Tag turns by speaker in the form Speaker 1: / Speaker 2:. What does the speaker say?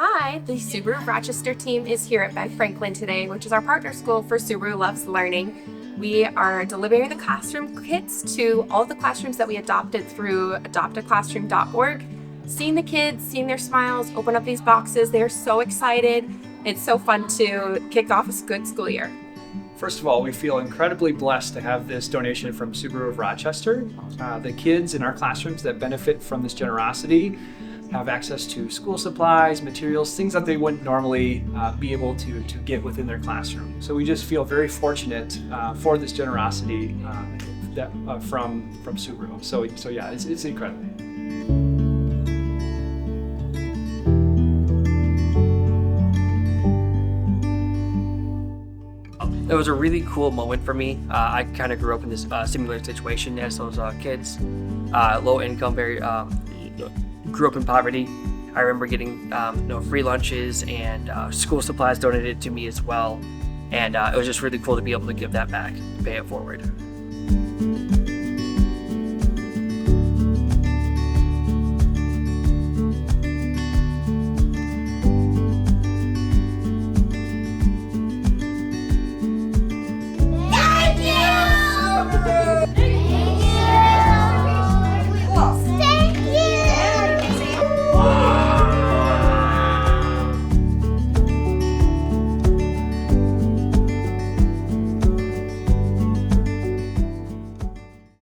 Speaker 1: Hi, the Subaru of Rochester team is here at Ben Franklin today, which is our partner school for Subaru Loves Learning. We are delivering the classroom kits to all the classrooms that we adopted through adoptaclassroom.org. Seeing the kids, seeing their smiles, open up these boxes, they're so excited. It's so fun to kick off a good school year.
Speaker 2: First of all, we feel incredibly blessed to have this donation from Subaru of Rochester. The kids in our classrooms that benefit from this generosity have access to school supplies, materials, things that they wouldn't normally be able to get within their classroom. So we just feel very fortunate for this generosity from Subaru. So yeah, it's incredible.
Speaker 3: It was a really cool moment for me. I kind of grew up in this similar situation as those kids, low income, very grew up in poverty. I remember getting free lunches and school supplies donated to me as well, and it was just really cool to be able to give that back, pay it forward.